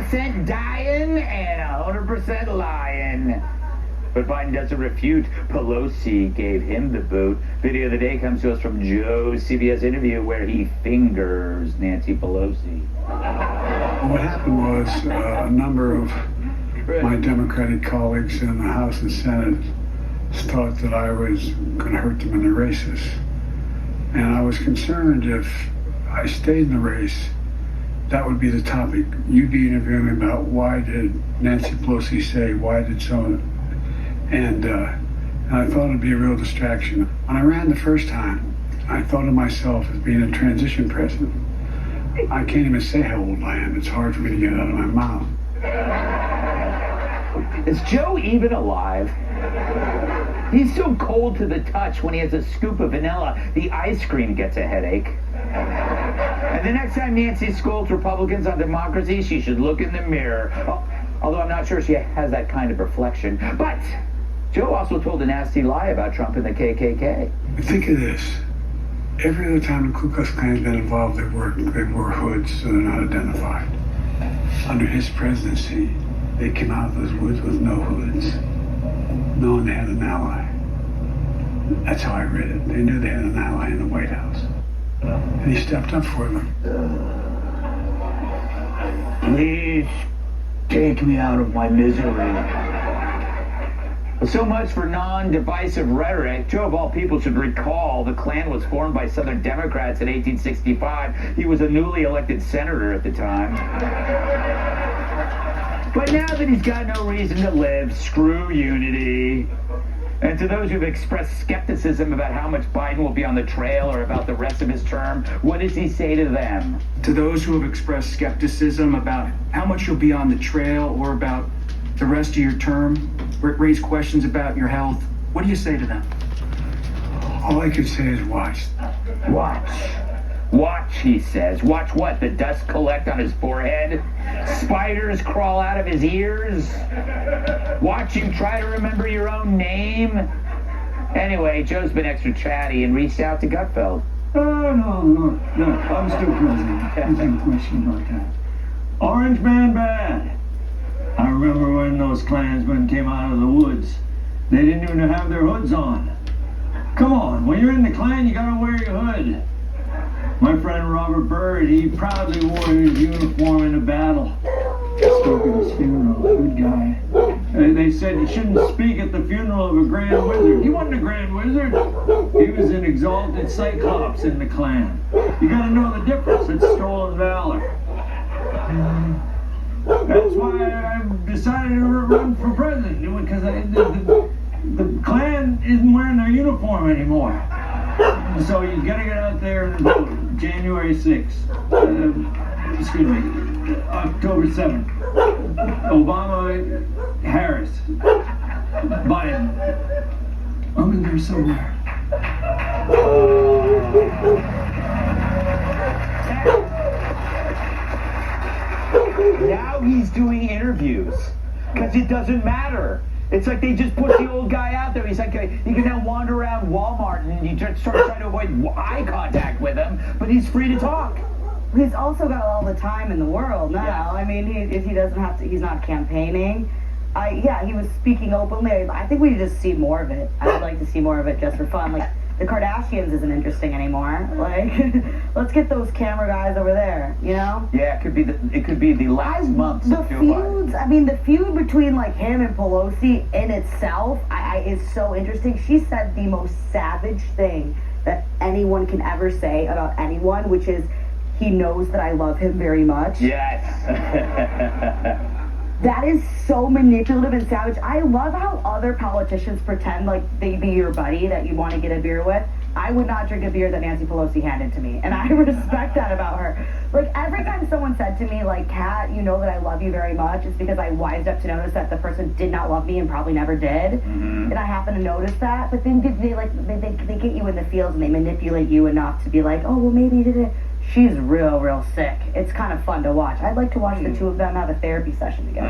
100% dying and 100% lying. But Biden doesn't refute. Pelosi gave him the boot. Video of the day comes to us from Joe's CBS interview where he fingers Nancy Pelosi. What happened was a number of my Democratic colleagues in the House and Senate thought that I was going to hurt them in the races. And I was concerned if I stayed in the race, that would be the topic. You'd be interviewing me about why did Nancy Pelosi say, why did so. And I thought it'd be a real distraction. When I ran the first time, I thought of myself as being a transition president. I can't even say how old I am. It's hard for me to get it out of my mouth. Is Joe even alive? He's so cold to the touch when he has a scoop of vanilla, the ice cream gets a headache. And the next time Nancy scolds Republicans on democracy, she should look in the mirror. Although I'm not sure she has that kind of reflection. But Joe also told a nasty lie about Trump and the KKK. Think of this. Every other time the Ku Klux Klan's been involved, they wore hoods so they're not identified. Under his presidency, they came out of those woods with no hoods, knowing they had an ally. That's how I read it. They knew they had an ally in the White House. And he stepped up for them. Please take me out of my misery. So much for non-divisive rhetoric. Joe, of all people, should recall the Klan was formed by Southern Democrats in 1865. He was a newly elected senator at the time. But now that he's got no reason to live, screw unity. And to those who've expressed skepticism about how much Biden will be on the trail or about the rest of his term, what does he say to them? To those who have expressed skepticism about how much you'll be on the trail or about the rest of your term, raise questions about your health, what do you say to them? All I can say is watch. Watch. Watch, he says. Watch what? The dust collect on his forehead? Spiders crawl out of his ears? Watch you try to remember your own name? Anyway, Joe's been extra chatty and reached out to Gutfeld. No, I'm still president. There's no question about that. Orange man bad. I remember when those Klansmen came out of the woods. They didn't even have their hoods on. Come on, when you're in the Klan, you gotta wear your hood. My friend Robert Byrd, he proudly wore his uniform in a battle. Spoke at his funeral, good guy. They said you shouldn't speak at the funeral of a grand wizard. He wasn't a grand wizard. He was an exalted cyclops in the Klan. You gotta know the difference. It's stolen valor. That's why I've decided to run for president, because the Klan isn't wearing their uniform anymore. So you gotta get out there and vote. January 6th. October 7th. Obama, Harris, Biden. I'm in there somewhere. Now he's doing interviews because it doesn't matter. It's like they just put the old guy out there. He's like, you can now wander around Walmart and you just start trying to avoid eye contact with him, but he's free to talk. He's also got all the time in the world now. Yeah. I mean, if he doesn't have to, he's not campaigning. He was speaking openly. I think we need to see more of it. I would like to see more of it just for fun. Like, the Kardashians isn't interesting anymore. Like, let's get those camera guys over there, you know? Yeah, it could be the last months of Joe Biden. I mean, the feud between, like, him and Pelosi in itself is so interesting. She said the most savage thing that anyone can ever say about anyone, which is, he knows that I love him very much. Yes. That is so manipulative and savage. I love how other politicians pretend like they be your buddy that you want to get a beer with. I would not drink a beer that Nancy Pelosi handed to me, and I respect that about her. Like, every time someone said to me, like, Kat, you know that I love you very much, it's because I wised up to notice that the person did not love me and probably never did. Mm-hmm. And I happen to notice that, but then they get you in the fields and they manipulate you enough to be like, oh, well, maybe today. She's real sick. It's kind of fun to watch. I'd like to watch the two of them have a therapy session together.